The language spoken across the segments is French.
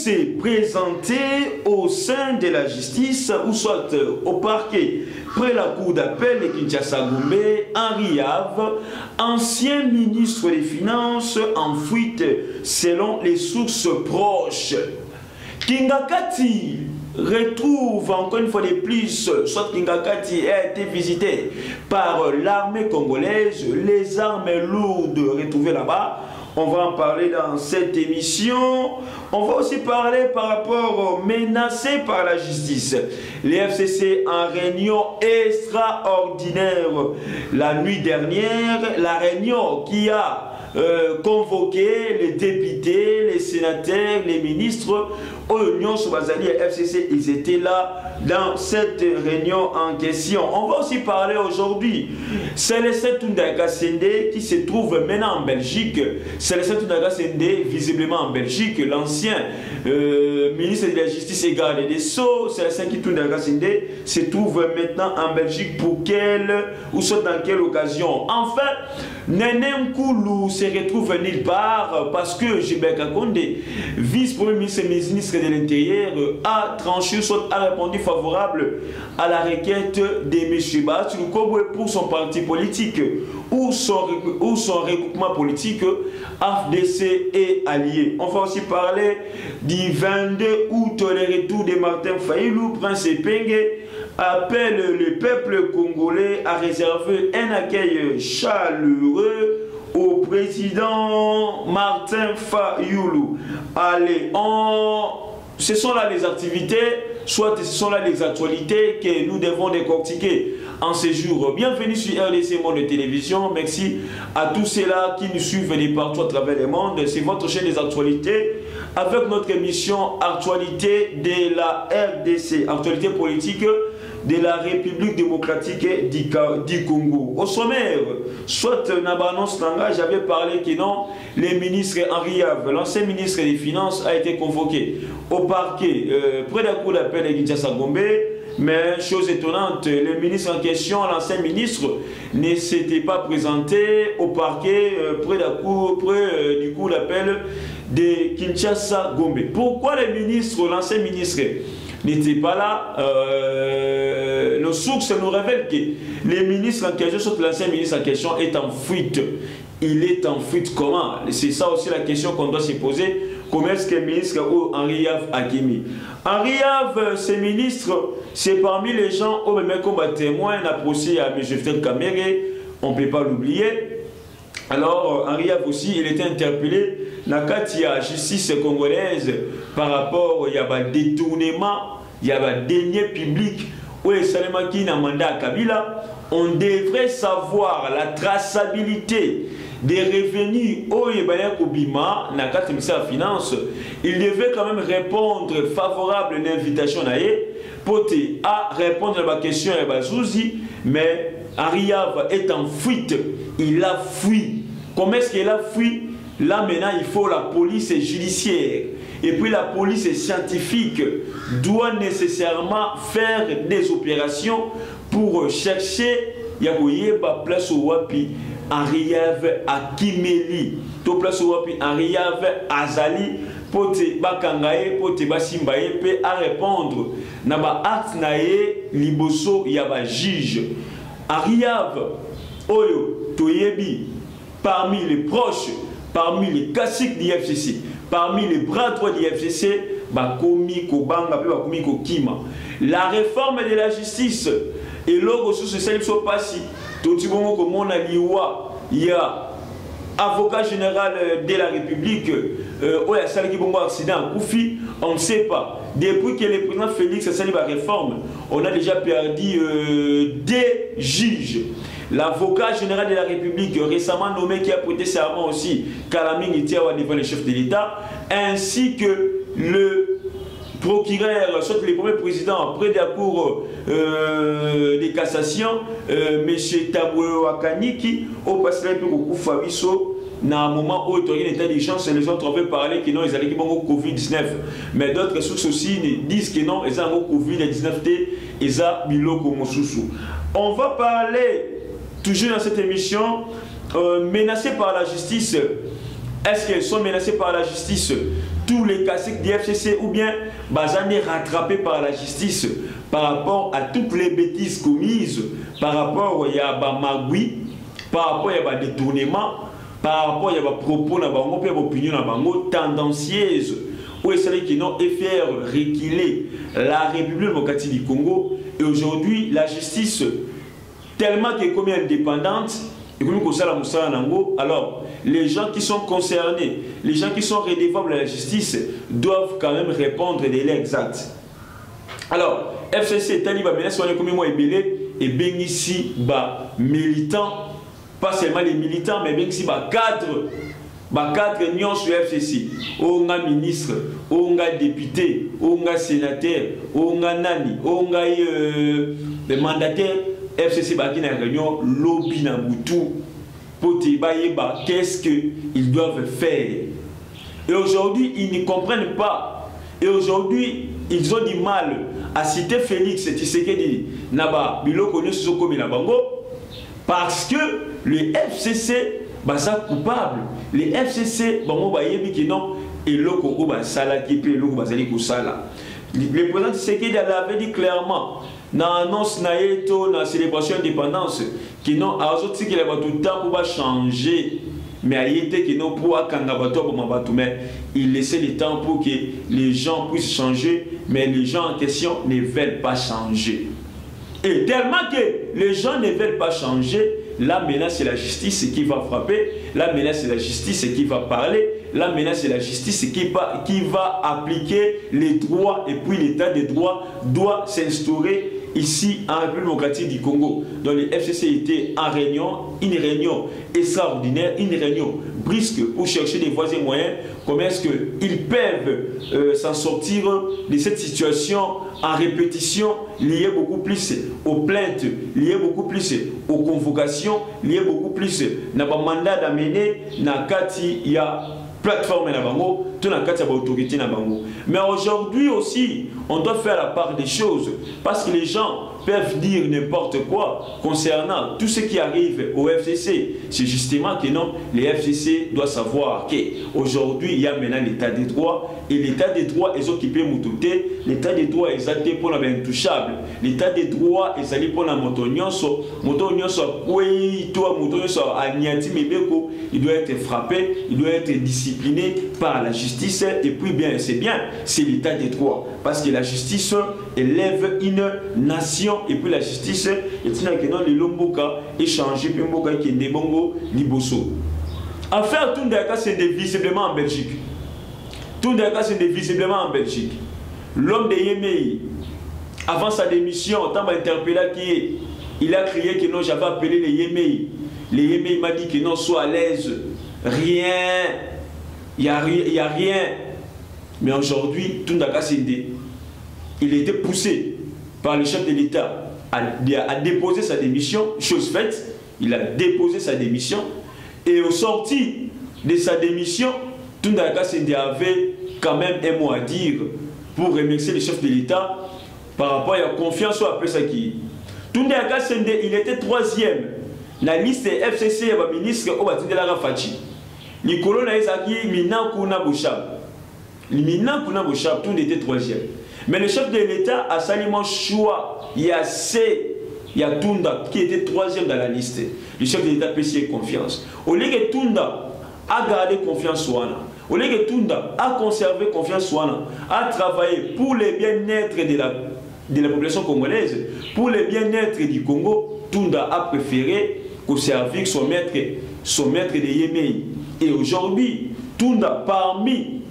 s'est présenté au sein de la justice, ou soit au parquet, près la cour d'appel de Kinshasa-Gombe, Henri Yave, ancien ministre des Finances, en fuite selon les sources proches. Kingakati retrouve encore une fois de plus, soit Kingakati a été visité par l'armée congolaise, les armes lourdes retrouvées là-bas. On va en parler dans cette émission. On va aussi parler par rapport aux menacés par la justice. Les FCC en réunion extraordinaire la nuit dernière. La réunion qui a convoqué les députés, les sénateurs, les ministres aux Unions Soubazali et FCC, ils étaient là dans cette réunion en question. On va aussi parler aujourd'hui. Célestin Toundaga Sende qui se trouve maintenant en Belgique. Célestin Toundaga Sende, visiblement en Belgique, l'ancien ministre de la Justice et garde des Sceaux. Célestin Toundaga Sende se trouve maintenant en Belgique pour quelle ou soit dans quelle occasion. Enfin, Nenem Koulou se retrouve nulle part parce que Gilbert Kakonde, vice-premier ministre de l'Intérieur, a tranché, soit a répondu favorable à la requête de M. Bassirou Kobwe pour son parti politique ou son regroupement politique AFDC et alliés. On va aussi parler du 22 août, le retour de Martin Fayulu, Prince Epenge, appelle le peuple congolais à réserver un accueil chaleureux au président Martin Fayulu. Allez, ce sont là les activités, soit ce sont là les actualités que nous devons décortiquer en ce jour. Bienvenue sur RDC Monde de Télévision. Merci à tous ceux-là qui nous suivent de partout à travers le monde. C'est votre chaîne des actualités avec notre émission Actualité de la RDC, actualité politique de la République démocratique du Congo. Au sommaire, soit Nabanos Nanga, j'avais parlé que non, le ministre Henri Yave, l'ancien ministre des Finances, a été convoqué au parquet près de la cour d'appel de Kinshasa-Gombe. Mais chose étonnante, le ministre en question, l'ancien ministre, ne s'était pas présenté au parquet près du cour d'appel de Kinshasa-Gombe. Pourquoi le ministre, l'ancien ministre, n'était pas là? Nos sources nous révèlent que le ministre en question, surtout l'ancien ministre en question, est en fuite. Il est en fuite comment? C'est ça aussi la question qu'on doit se poser. Comment est-ce que le ministre Henri Yave Hakimi? Henri Yave, ce ministre, c'est parmi les gens au même combat témoin, n'a procès à M. Fidel Kamere, on ne peut pas l'oublier. Alors, Henri Yave aussi, il était interpellé dans la justice congolaise par rapport il y a un détournement, il y a un denier public où les Salema qui n'a mandat à Kabila. On devrait savoir la traçabilité des revenus au Yébania Kobima, dans le ministère de la Finance. Il devait quand même répondre favorable à l'invitation pour répondre à la question de Bazouzi, mais Henri Yave est en fuite. Il a fui. Comment est-ce qu'il a fui? Là maintenant, il faut la police judiciaire. Et puis la police scientifique doit nécessairement faire des opérations pour chercher Yagoyeba place au Wapi Henri Yave Hakimi, to place au Wapi Henri Yave Azali, pote bakangaye, pote basimbaye, pe à répondre na ba acte nae liboso yaba juge. Henri Yave oyo toyebi parmi les proches, parmi les caciques du FCC, parmi les bras droits du FCC, bakomi kobanga pe bakomi kokima. La réforme de la justice et l'ordre social ne soit pas si tout le monde comme on a dit il y a avocat général de la République où il y a salé qui bon accident Koufi, on ne sait pas. Depuis que le président Félix a sali la réforme, on a déjà perdu des juges. L'avocat général de la République récemment nommé qui a prêté serment aussi, Kalamine Itiawa devant le chef de l'État, ainsi que le procureur, soit le premier président près de la cour de cassation, M. Taboué Wakaniki, au passé pour Koufabiso, dans un moment où il y a un état d'urgence, les autres avaient parlé que non, ils allaient au Covid-19. Mais d'autres sources aussi disent que non, ils ont Covid-19, ils ont Biloko Mosusu. On va parler, toujours dans cette émission, menacés par la justice. Est-ce qu'ils sont menacés par la justice? tous les caciques du FCC ou bien bazani rattrapés par la justice par rapport à toutes les bêtises commises, par rapport à ba magui, par rapport à des détournements, par rapport à des propos na bango, puis opinion na bango tendancieuse, où est-ce qui n'ont faire reculer la République démocratique du Congo. Et aujourd'hui, la justice, tellement qu'elle est comme indépendante, alors les gens qui sont concernés, les gens qui sont redevables à la justice doivent quand même répondre des délais exacts. Alors, FCC, Taliba, et bien ici, militants, pas seulement les militants, mais bien ici, cadres nyons sur FCC, on a ministre, on a député, on a sénateur, on a nani, on a mandataire, FCC qui na réunion, lobby na boutou, pour te bailler, qu'est-ce qu'ils doivent faire. Et aujourd'hui, ils ne comprennent pas. Et aujourd'hui, ils ont du mal à citer Félix Tshisekedi Naba Biloko Nyosoko Nabango parce que le FCC baza coupable. Le FCC bango bayebi ki non et loko ko basala ki pe loko bazali ko sala. Le président Tshisekedi avait dit clairement dans l'annonce na yeto na célébration d'indépendance qui non a sorti que la tout temps pour changer. Mais il était que non pour mais il laissait le temps pour que les gens puissent changer, mais les gens en question ne veulent pas changer. Et tellement que les gens ne veulent pas changer, là maintenant c'est la justice qui va frapper, là maintenant c'est la justice qui va parler, là maintenant c'est la justice qui va appliquer les droits et puis l'état des droits doit s'instaurer ici en République démocratique du Congo. Donc le FCC était en réunion, une réunion extraordinaire, une réunion brisque pour chercher des voies et moyens, comment est-ce qu'ils peuvent s'en sortir de cette situation en répétition, liée beaucoup plus aux plaintes, liée beaucoup plus aux convocations, liée beaucoup plus à mandat d'amener, na kati il y a plateforme na bango, tout na kati ya autorité na bango. Mais aujourd'hui aussi, on doit faire la part des choses parce que les gens peuvent dire n'importe quoi concernant tout ce qui arrive au FCC. C'est justement que non, les FCC doivent savoir qu'aujourd'hui, il y a maintenant l'état des droits et l'état des droits est occupé moutoté, l'état des droits est allé pour l'intouchable, l'état des droits est allé pour la motonionso, il doit être frappé, il doit être discipliné par la justice et puis bien, c'est l'état des droits parce que la justice élève une nation et puis la justice est que non les lomboka échanger puis mboka qui est debongo liboso. Affaire Tundaka c'est visiblement en Belgique. Tundaka c'est visiblement en Belgique. L'homme de Yémei avant sa démission, tant interpellé qui il a crié que non j'avais appelé les Yémei. Les Yémei m'a dit que non soit à l'aise, rien, il y a rien. Mais aujourd'hui Tundaka c'est il était poussé par le chef de l'État à déposer sa démission, chose faite, il a déposé sa démission, et au sorti de sa démission, Tundaka Sende avait quand même un mot à dire pour remercier le chef de l'État par rapport à la confiance au après ça qui. Tundaka Sende, il était troisième. La liste FCC et le ministre Obatinde Lara Fachi. Nicolas Naizaki, Minan Kuna Bouchab. Minan Kuna Bouchab, tout était troisième. Mais le chef de l'État a salué choix. Il y a Tunda qui était troisième dans la liste. Le chef de l'État peut s'y confiance. Au lieu que Tunda a gardé confiance en Wana, au lieu que Tunda a conservé confiance en Wana, a travaillé pour le bien-être de la population congolaise, pour le bien-être du Congo, Tunda a préféré servir son maître de Yémei. Et aujourd'hui, Tunda, parmi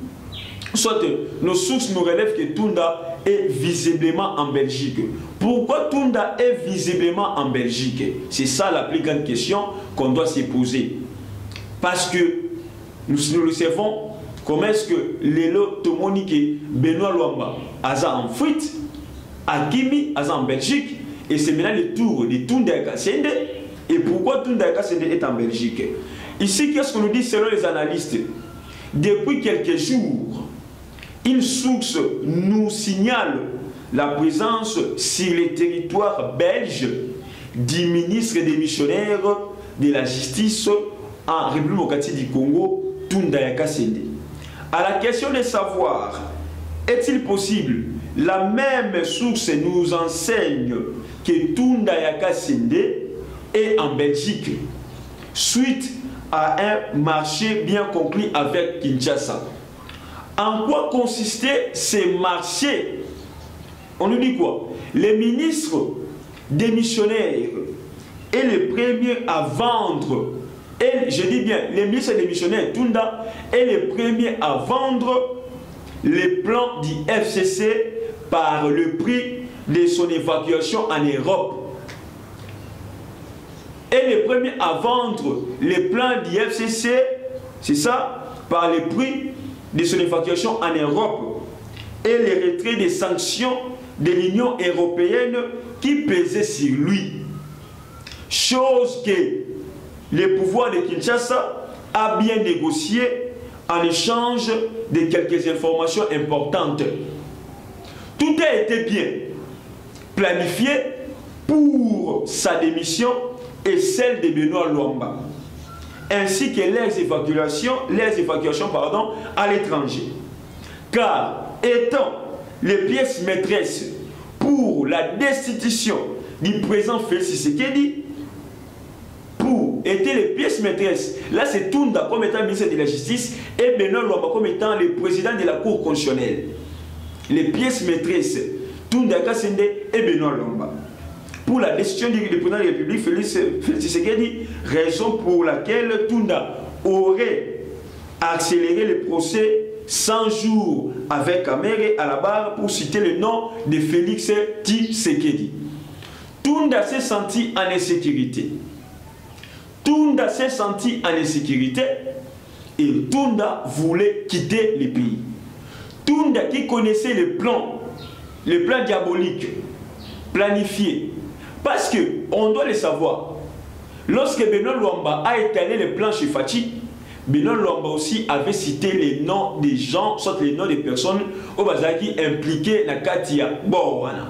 soit nos sources nous relèvent que Tunda est visiblement en Belgique. Pourquoi Tunda est visiblement en Belgique? C'est ça la plus grande question qu'on doit se poser. Parce que nous le savons, comment est-ce que Lélo Tomonike, Benoît Luamba, Aza en fuite, Akimi, Aza en Belgique, et c'est maintenant le tour de Tunda Kassende. Et pourquoi Tunda Kassende est en Belgique? Ici, qu'est-ce qu'on nous dit selon les analystes? Depuis quelques jours, une source nous signale la présence sur le territoire belge du ministre des missionnaires de la justice en République démocratique du Congo, Tunda Kassende. À la question de savoir, est-il possible, la même source nous enseigne que Tunda Yakasinde est en Belgique, suite à un marché bien conclu avec Kinshasa. En quoi consistait ces marchés? On nous dit quoi? Les ministres démissionnaires et les premiers à vendre, et je dis bien, les ministres démissionnaires, Tunda, est les premiers à vendre les plans du FCC par le prix de son évacuation en Europe. Et les premiers à vendre les plans du FCC, c'est ça, par le prix de son évacuation en Europe et les retraits des sanctions de l'Union européenne qui pesaient sur lui. Chose que le pouvoir de Kinshasa a bien négocié en échange de quelques informations importantes. Tout a été bien planifié pour sa démission et celle de Benoît Luamba, ainsi que les évacuations à l'étranger. Car étant les pièces maîtresses pour la destitution du président Félix Tshisekedi, étaient les pièces maîtresses. Là, c'est Tunda comme étant ministre de la Justice et Benoît Luamba comme étant le président de la Cour constitutionnelle. Les pièces maîtresses, Tunda Yakasinde et Benoît Luamba. Pour la décision du président de la République, Félix Tshisekedi, raison pour laquelle Tunda aurait accéléré le procès 100 jours avec Kamere à la barre pour citer le nom de Félix Tshisekedi. Tunda s'est senti en insécurité. Tunda s'est senti en insécurité et Tunda voulait quitter le pays. Tunda qui connaissait les plans diaboliques planifiés. Parce qu'on doit le savoir. Lorsque Benoît Luamba a étalé les plans chez Fachi, Benoît Luamba aussi avait cité les noms des gens, soit les noms des personnes au Bazaki impliquées dans Katia Borwana.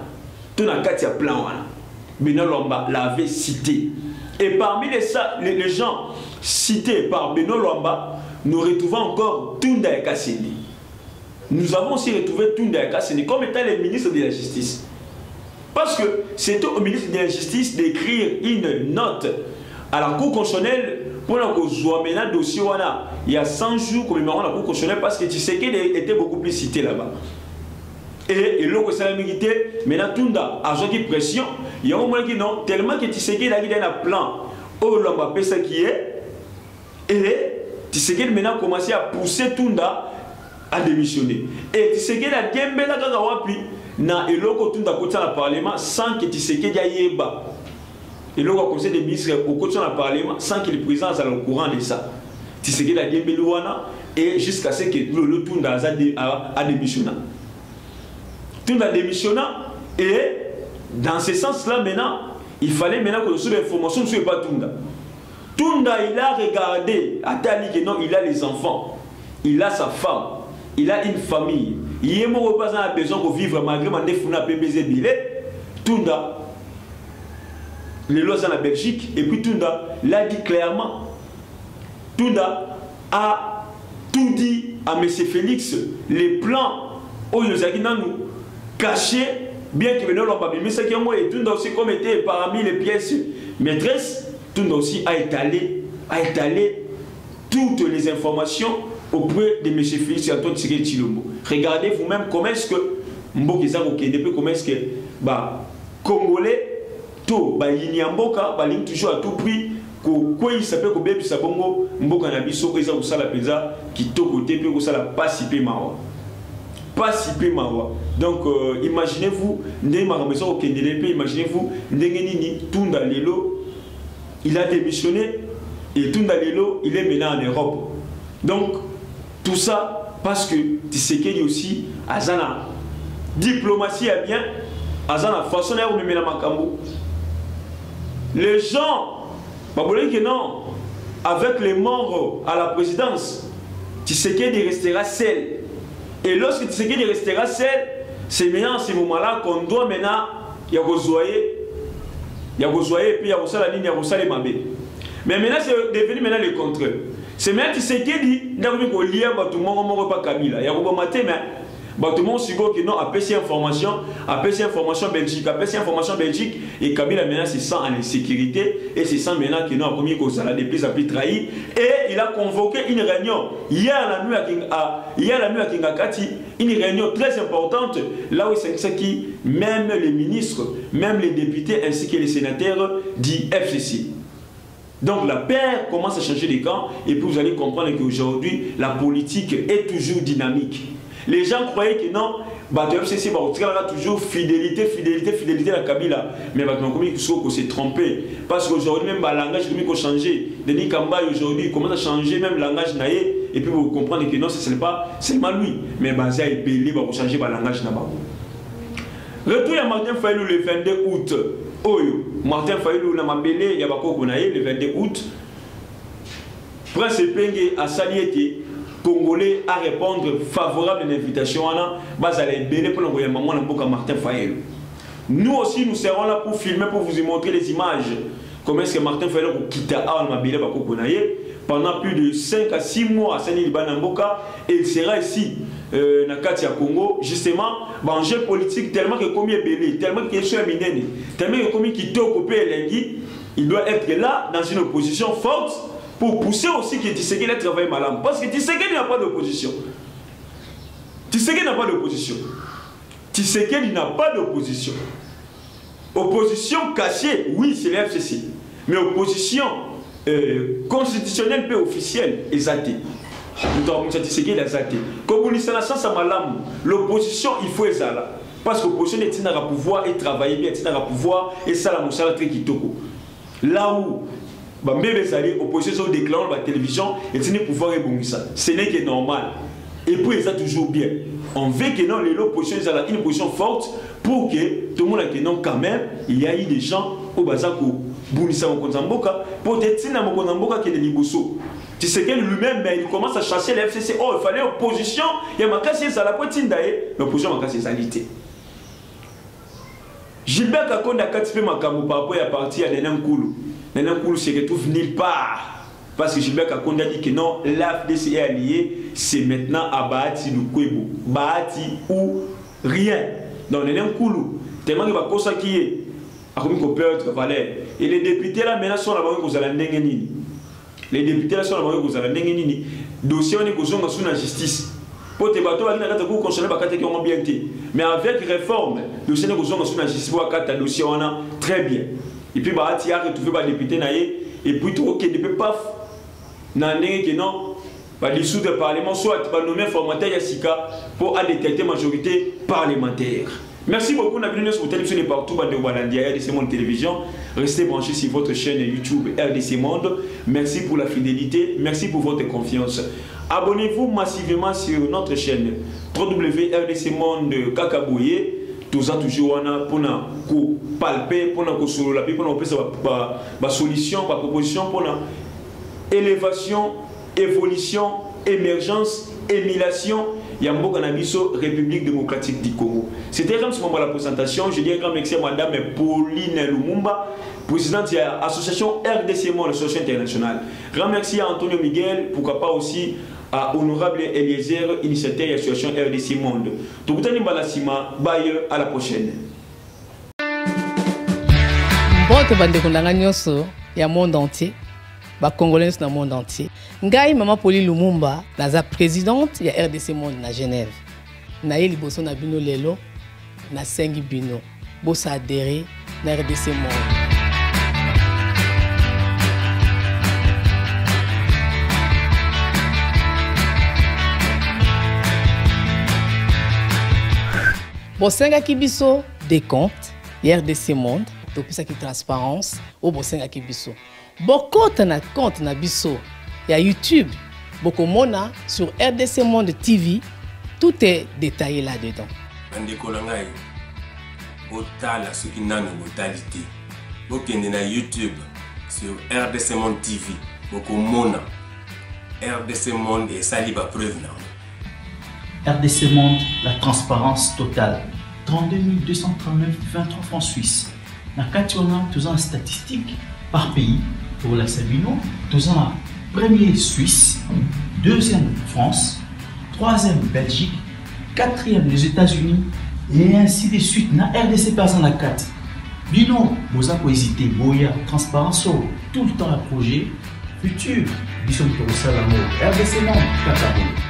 Tout dans Katia Plan. Benoît Luamba l'avait cité. Et parmi les gens cités par Benoît Luamba, nous retrouvons encore Tunda Yakasinde. Nous avons aussi retrouvé Tunda Yakasinde comme étant le ministre de la Justice. Parce que c'était au ministre de la Justice d'écrire une note à la Cour constitutionnelle pour que un dossier il y a 100 jours commémorant la Cour constitutionnelle parce que Tshisekedi était beaucoup plus cité là-bas. Et l'eau que ça a milité, maintenant Tunda a joué pression. Il y a un moment qui non, tellement que Tshisekedi a eu un plan au Luamba Pesa qui est, et Tshisekedi maintenant a commencé à pousser Tunda à démissionner. Et Tshisekedi a gagné la Kagawapi. Na eloko Tunda côté dans le Parlement sans que Tshisekedi aille bas. Eloko conseil des ministres au côté dans le Parlement sans que le président soit au courant de ça. Tshisekedi a gagné Luana et jusqu'à ce que le Tunda a démissionné. Tunda a démissionné et dans ce sens-là maintenant, il fallait maintenant que nous l'information ne soit pas Tunda. Tunda il a regardé, Atali que non, il a les enfants, il a sa femme, il a une famille. Il y a besoin de vivre malgré que Tunda, les lois dans la Belgique, et puis Tunda l'a dit clairement. Tunda a tout dit à M. Félix, les plans où nous avons cachés, bien que nous n'avons pas mis ça qui est Tunda aussi comme était parmi les pièces maîtresses, Tunda aussi a étalé toutes les informations auprès de M. Félix Antoine Tshisekedi Tshilombo. Regardez vous-même comment est-ce que Mboka comment est-ce que Congolais, tout, Yiniamboka, toujours à tout prix, quoi il s'appelle que Bébi Sabongo, Mboka Nabiso, Eza Usala Peza, qui tout côté, puis Usala pas si peu mawa. Pas si peu mawa. Donc, imaginez-vous, imaginez-vous, Ndengenini, Tunda Lelo, il a démissionné, et Tunda Lelo, il est maintenant en Europe. Donc, tout ça parce que Tshisekedi aussi, Azana, diplomatie est bien, Azana, façon où nous menons Makambo. Les gens, que non, avec les morts à la présidence, Tshisekedi restera seul. Et lorsque Tshisekedi restera seul, c'est maintenant à ce moment-là qu'on doit maintenant, il y a Gozoyer, et puis il y a la ligne, il y a les Mabé. Mais maintenant, c'est devenu maintenant le contraire. C'est même Tshisekedi n'a pas qu'on lire tout le monde pas Kabila. Il y a pas maté mais tout le monde suppose que non APC information Belgique, APC information Belgique et Kabila maintenant se sent en insécurité et se sent maintenant que non a commis cause là de plus en plus trahi et il a convoqué une réunion hier la nuit à Kingakati, une réunion très importante là où c'est qui même les ministres, même les députés ainsi que les sénateurs du FCC. Donc la paix commence à changer de camp et puis vous allez comprendre qu'aujourd'hui la politique est toujours dynamique. Les gens croyaient que non, le FCC va toujours fidélité à Kabila. Mais il faut s'est trompé. Parce qu'aujourd'hui même le langage a changé. Denis Kamba aujourd'hui commence à changer même le langage naïe. Et puis vous comprenez que non, ce n'est pas seulement lui. Mais Bazia est belé va changer le langage naïe. Retour à Martin Fayulu le 22 août. Oyo, Martin Fayulu n'a pas belé, il y a le 22 août. Prince Penge a salué Congolais à répondre favorable à l'invitation pour Martin Fayulu. Nous aussi nous serons là pour filmer, pour vous montrer les images. Comment est-ce que Martin Fayulu quitte pendant plus de 5 à 6 mois à Saint-Libanamboka et il sera ici dans Katia Congo justement en jeu politique tellement que comme il est belé, tellement qu'il est minene, tellement que comme il il doit être là dans une opposition forte pour pousser aussi que Tshisekedi a travaillé malin. Parce que Tshisekedi n'a pas d'opposition. Tshisekedi n'a pas d'opposition. Tshisekedi n'a pas d'opposition. Opposition cachée, oui, c'est l'FCC. Mais opposition constitutionnelle et officielle, exactée. Nous avons Tshisekedi exacté. Comme on dit ça, l'opposition, il faut être là. Parce que l'opposition est à pouvoir et travailler bien, est à pouvoir et ça, la moussala très kitoko. Là où l'opposition déclare la télévision et c'est pouvoir rebondir ça. Ce n'est que normal. Et puis ça toujours bien. On veut que non, l'opposition ait une position forte pour que tout le monde ait non quand même, il y a eu des gens au bazar qui bounissent au Konzamboka pour être si dans Konzamboka qui est des liboso. Tu sais que lui-même, il commence à chasser la FCC. Oh, il fallait opposition. Il y a ma casse, ça la poitrine d'ailleurs. L'opposition ma casse, c'estalité. Gilbert Kakonde a catipé ma camou par rapport à partir à Nenem Koulou. Nenem Koulou se retrouve nulle part. Parce que Gilbert Kakonde a dit que non, l'AFDC est allié, c'est maintenant à Bahati Lukwebo. Bahati ou rien. Donc Nenem Koulou, tellement qu'il va causer qui est. Et les députés là maintenant sont là-bas aux Alandengeni. Les députés là sont là-bas aux Alandengeni. Dossier on est sous la justice. Pour te bateaux, il y a des cours constitutionnels qui ont bien été. Mais avec réforme, le Sénat est sous la justice pour un dossier on a très bien. Et puis Bahati a retrouvé les députés et puis tout qui ne peut pas n'aller que non. Dissoudre le Parlement, soit nommer formateur Yassika pour détecter majorité parlementaire. Merci beaucoup, on a vu sur télévision de partout, de Walandia, RDC Monde Télévision. Restez branchés sur votre chaîne YouTube RDC Monde. Merci pour la fidélité, merci pour votre confiance. Abonnez-vous massivement sur notre chaîne www.rdc Monde Kakaboye. Tout ça toujours pour nous palper, pour nous solo la pour nous faire la solution, la proposition, pour nous élévation, évolution, émergence, émulation. Yambo Kanabiso, République démocratique du Congo. C'était comme ce moment la présentation. Je dis un grand merci à Madame Pauline Lumumba, présidente de l'association RDC Monde, l'association internationale. Grand merci à Antonio Miguel, pourquoi pas aussi à Honorable Eliezer, initiateur de l'association RDC Monde. Tout le monde à la prochaine. Bon, il y a monde entier. Congolais dans le monde entier. Ngai Maman Pauline Lumumba, la présidente de RDC Monde na Genève. Naye liboso na bino lelo na sengi bino. Bosa adhéré na RDC Monde. Bosenga kibiso des comptes RDC Monde, depuis ça qui transparence au bosenga kibiso. Beaucoup na compte na biso ya YouTube, beaucoup mona sur RDC Monde TV, tout est détaillé là-dedans. Bandeko langai, botala ce qui n'a de brutalité. Bokende na YouTube sur RDC Monde TV, beaucoup mona RDC Monde et saliba preuve na. RDC Monde, la transparence totale. 32 239 23 francs suisses. Na kationa tous en statistiques par pays. Pour la Sabino, tous en Premier Suisse, deuxième France, troisième Belgique, quatrième les États-Unis et ainsi de suite. Na RDC passe en la 4. Bino, vous avez hésité, Boya, transparence, tout le temps à projet futur. Bison pour ça l'amour. RDC non, Katabo.